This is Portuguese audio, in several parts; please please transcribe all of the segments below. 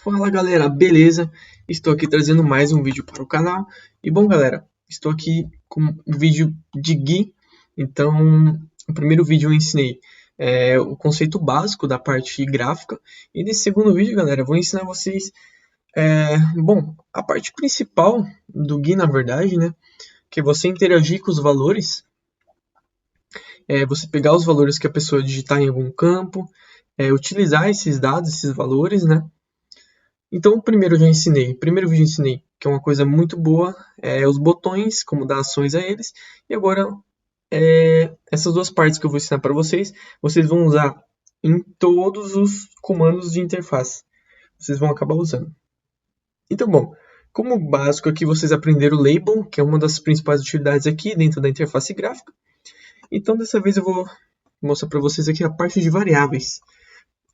Fala galera, beleza? Estou aqui trazendo mais um vídeo para o canal. E bom galera, estou aqui com um vídeo de GUI. Então, o primeiro vídeo eu ensinei o conceito básico da parte gráfica. E nesse segundo vídeo, galera, eu vou ensinar vocês, a parte principal do GUI, na verdade, né? Que é você interagir com os valores, você pegar os valores que a pessoa digitar em algum campo, utilizar esses dados, esses valores, né? Então, o primeiro eu já ensinei, o primeiro vídeo eu ensinei, que é uma coisa muito boa, os botões, como dar ações a eles. E agora, essas duas partes que eu vou ensinar para vocês, vocês vão usar em todos os comandos de interface. Vocês vão acabar usando. Então, bom, como básico aqui vocês aprenderam o label, que é uma das principais utilidades aqui dentro da interface gráfica. Então, dessa vez eu vou mostrar para vocês aqui a parte de variáveis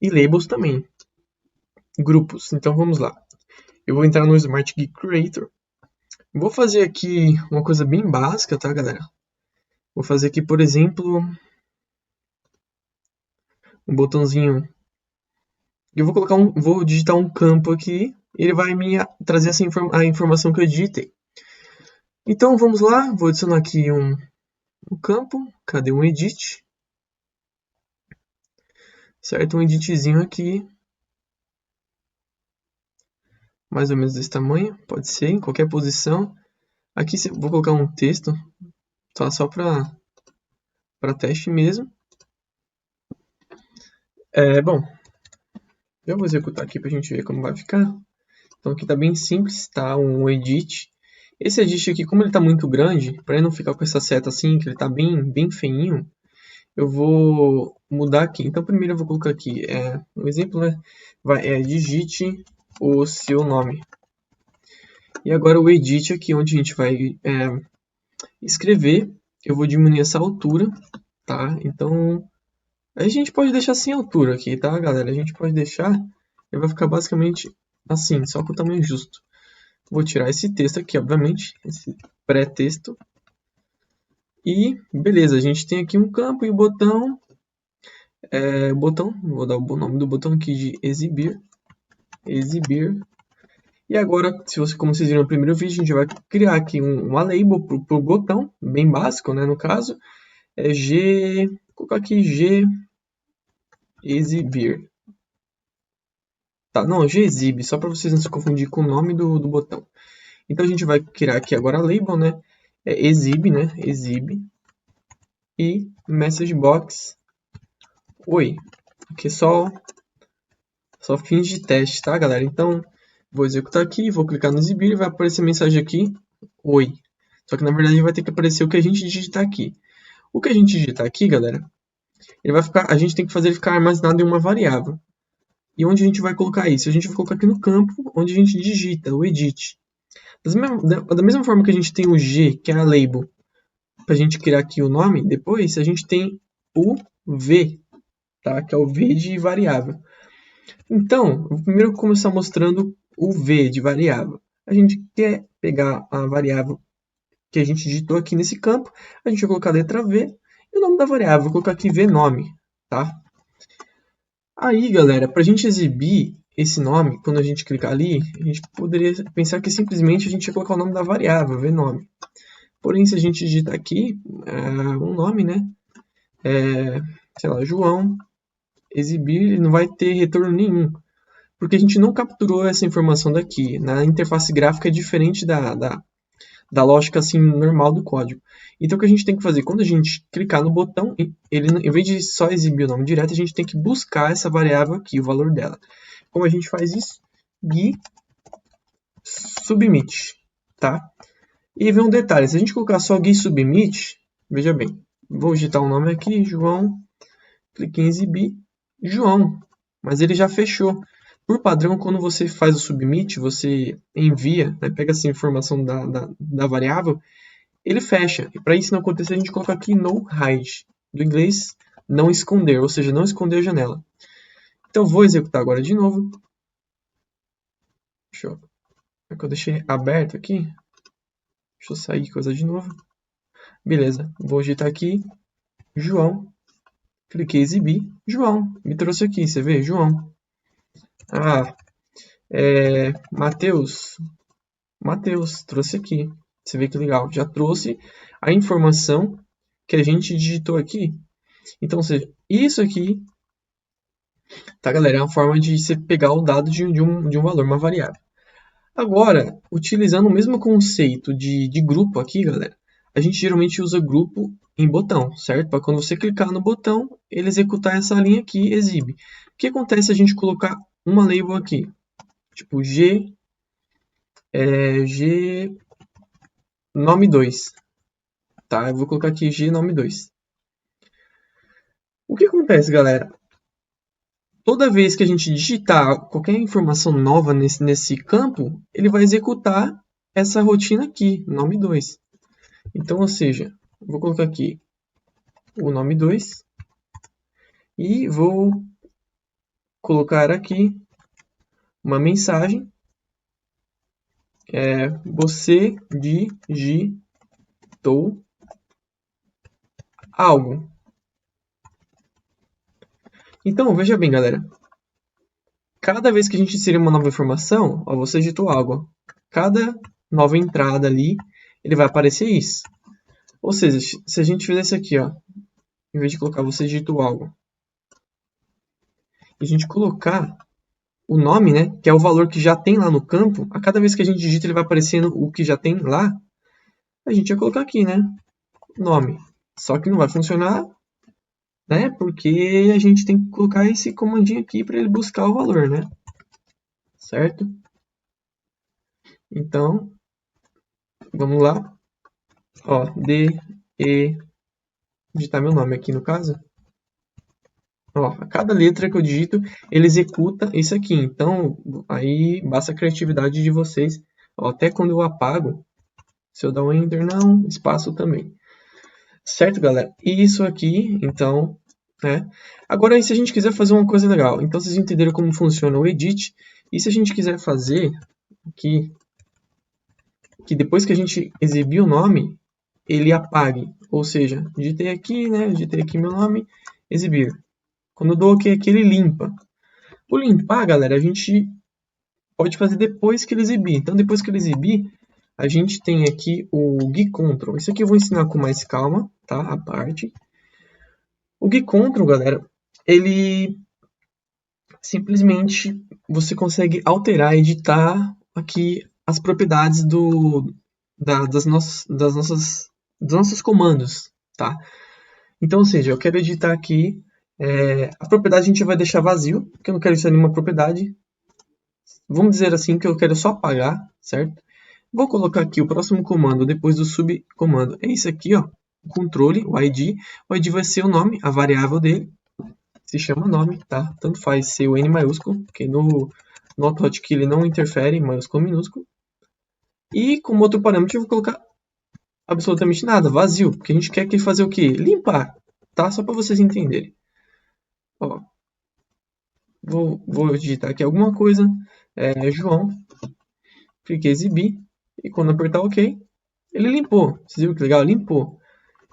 e labels também, grupos. Então, vamos lá. Eu vou entrar no Smart Geek Creator. Vou fazer aqui uma coisa bem básica, tá, galera? Vou fazer aqui, por exemplo, um botãozinho. Eu vou digitar um campo aqui e ele vai me trazer a informação que eu digitei. Então vamos lá, vou adicionar aqui um campo. Cadê um edit? Certo, um editzinho aqui. Mais ou menos desse tamanho, pode ser, em qualquer posição. Aqui vou colocar um texto, tá? Só para teste mesmo. Bom, eu vou executar aqui para a gente ver como vai ficar. Então aqui está bem simples, tá? Um edit. Esse edit aqui, como ele está muito grande, para ele não ficar com essa seta assim, que ele está bem feinho, eu vou mudar aqui. Então primeiro eu vou colocar aqui, um exemplo, né? Digite o seu nome. E agora o edit aqui, onde a gente vai escrever, eu vou diminuir essa altura, tá? Então a gente pode deixar sem altura aqui, tá, galera? A gente pode deixar, ele vai ficar basicamente assim, só com o tamanho justo. Vou tirar esse texto aqui, obviamente, esse pré-texto. E beleza, a gente tem aqui um campo e o botão. Vou dar o nome do botão aqui de exibir. Exibir. E agora, como vocês viram no primeiro vídeo, a gente vai criar aqui uma label para o botão, bem básico, né? No caso, vou colocar aqui G exibir. Tá, não, G exibe, só para vocês não se confundir com o nome do botão. Então a gente vai criar aqui agora a label, né? Exibe, né? Exibe. E message box. Oi. Aqui só fins de teste, tá, galera? Então, vou executar aqui, vou clicar no exibir e vai aparecer a mensagem aqui. Oi. Só que na verdade vai ter que aparecer o que a gente digitar aqui. O que a gente digitar aqui, galera, a gente tem que fazer ele ficar armazenado em uma variável. E onde a gente vai colocar isso? A gente vai colocar aqui no campo onde a gente digita, o edit. Da mesma forma que a gente tem o G, que é a label, para a gente criar aqui o nome, depois a gente tem o V, tá? Que é o V de variável. Então, eu primeiro vou começar mostrando o V de variável. A gente quer pegar a variável que a gente digitou aqui nesse campo, a gente vai colocar a letra V e o nome da variável, vou colocar aqui VNome, tá? Aí, galera, para a gente exibir esse nome, quando a gente clicar ali, a gente poderia pensar que simplesmente a gente ia colocar o nome da variável, VNome. Porém, se a gente digitar aqui um nome, né? Sei lá, João, exibir, ele não vai ter retorno nenhum. Porque a gente não capturou essa informação daqui. Na interface gráfica é diferente da lógica assim, normal do código. Então o que a gente tem que fazer? Quando a gente clicar no botão, ele, em vez de só exibir o nome direto, a gente tem que buscar essa variável aqui, o valor dela. Como a gente faz isso? GUI submit, tá? E vem um detalhe, se a gente colocar só GUI submit, veja bem, vou digitar o nome aqui, João, clique em exibir, João, mas ele já fechou. Por padrão, quando você faz o submit, você envia, né, pega essa informação da variável, ele fecha. E para isso não acontecer, a gente coloca aqui no hide, do inglês não esconder, ou seja, não esconder a janela. Então vou executar agora de novo. É que eu deixei aberto aqui. Deixa eu sair coisa de novo. Beleza, vou digitar aqui João. Cliquei em exibir, João. Me trouxe aqui, você vê? João. Ah, Mateus, trouxe aqui. Você vê que legal, já trouxe a informação que a gente digitou aqui. Então, ou seja, isso aqui, tá, galera, é uma forma de você pegar o dado de um valor, uma variável. Agora, utilizando o mesmo conceito de grupo aqui, galera, a gente geralmente usa grupo em botão, certo? Para quando você clicar no botão, ele executar essa linha aqui, exibe. O que acontece se a gente colocar uma label aqui? Tipo G nome 2, tá? Eu vou colocar aqui G nome 2. O que acontece, galera? Toda vez que a gente digitar qualquer informação nova nesse campo, ele vai executar essa rotina aqui, nome 2. Então, ou seja, vou colocar aqui o nome 2 e vou colocar aqui uma mensagem. Você digitou algo. Então, veja bem, galera. Cada vez que a gente inserir uma nova informação, ó, você digitou algo. Cada nova entrada ali, ele vai aparecer isso. Ou seja, se a gente fizer isso aqui, ó, em vez de colocar você digitou algo, e a gente colocar o nome, né, que é o valor que já tem lá no campo, a cada vez que a gente digita, ele vai aparecendo o que já tem lá, a gente vai colocar aqui, né, nome. Só que não vai funcionar, né, porque a gente tem que colocar esse comandinho aqui para ele buscar o valor, né, certo? Então, vamos lá, ó, digitar meu nome aqui no caso. Ó, a cada letra que eu digito, ele executa isso aqui. Então, aí basta a criatividade de vocês. Ó, até quando eu apago, se eu dar um Enter, não, espaço também. Certo, galera? E isso aqui, então, né? Agora, se a gente quiser fazer uma coisa legal, então vocês entenderam como funciona o Edit. E se a gente quiser fazer aqui, que depois que a gente exibir o nome, ele apague. Ou seja, digitei aqui, né? Digitei aqui meu nome, exibir. Quando eu dou OK aqui, ele limpa. O limpar, galera, a gente pode fazer depois que ele exibir. Então, depois que ele exibir, a gente tem aqui o GUI-control. Isso aqui eu vou ensinar com mais calma, tá? A parte. O GUI-control, galera, ele simplesmente você consegue alterar, editar aqui as propriedades dos nossos comandos, tá? Então, ou seja, eu quero editar aqui a propriedade a gente vai deixar vazio, porque eu não quero inserir nenhuma propriedade. Vamos dizer assim que eu quero só apagar, certo? Vou colocar aqui o próximo comando depois do subcomando. É isso aqui, ó, o controle, o ID. O ID vai ser o nome, a variável dele. Se chama nome, tá? Tanto faz ser o N maiúsculo, porque no AutoHotkey ele não interfere em maiúsculo ou minúsculo. E como outro parâmetro eu vou colocar absolutamente nada, vazio, porque a gente quer que ele fazer o quê? Limpar, tá? Só para vocês entenderem. Ó, vou digitar aqui alguma coisa, João, cliquei em exibir, e quando apertar OK, ele limpou. Vocês viram que legal? Limpou.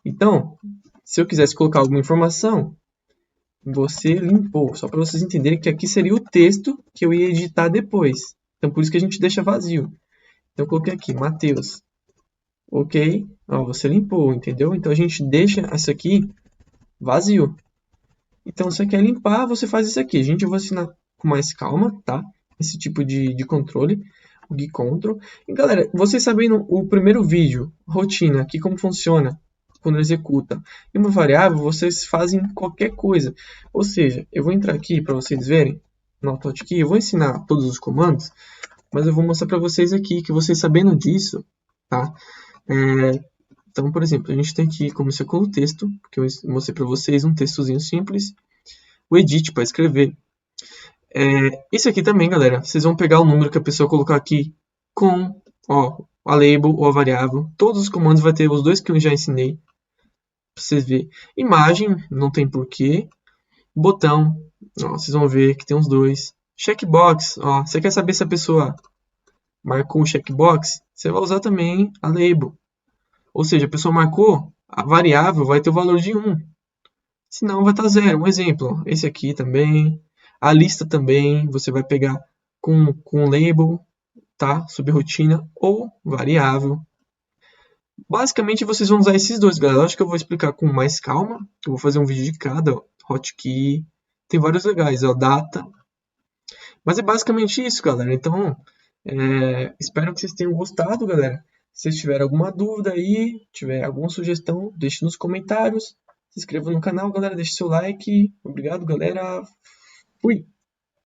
Então, se eu quisesse colocar alguma informação, você limpou. Só para vocês entenderem que aqui seria o texto que eu ia editar depois. Então, por isso que a gente deixa vazio. Então, eu coloquei aqui, Mateus. OK. Ó, você limpou, entendeu? Então, a gente deixa isso aqui vazio. Então, se você quer limpar, você faz isso aqui. A gente vai ensinar com mais calma, tá? Esse tipo de controle, o GUI-control. E, galera, vocês sabendo o primeiro vídeo, rotina, aqui como funciona quando executa, e uma variável, vocês fazem qualquer coisa. Ou seja, eu vou entrar aqui para vocês verem, no AutoHotkey, eu vou ensinar todos os comandos, mas eu vou mostrar para vocês aqui, que vocês sabendo disso, tá? Então, por exemplo, a gente tem aqui, começar com o texto, que eu mostrei para vocês, um textozinho simples. O edit para escrever. Isso aqui também, galera, vocês vão pegar o número que a pessoa colocar aqui com a label ou a variável. Todos os comandos vai ter os dois que eu já ensinei. Para vocês verem. Imagem, não tem porquê. Botão, vocês vão ver que tem os dois. Checkbox, você quer saber se a pessoa marcou o checkbox? Você vai usar também a label. Ou seja, a pessoa marcou, a variável vai ter o valor de 1. Senão vai estar 0. Um exemplo, esse aqui também. A lista também, você vai pegar com label, tá? Subrotina ou variável. Basicamente, vocês vão usar esses dois, galera. Acho que eu vou explicar com mais calma. Eu vou fazer um vídeo de cada, ó. Hotkey. Tem vários legais, ó. Data. Mas é basicamente isso, galera. Então, espero que vocês tenham gostado, galera. Se vocês tiverem alguma dúvida aí, tiver alguma sugestão, deixe nos comentários. Se inscreva no canal, galera. Deixe seu like. Obrigado, galera. Fui!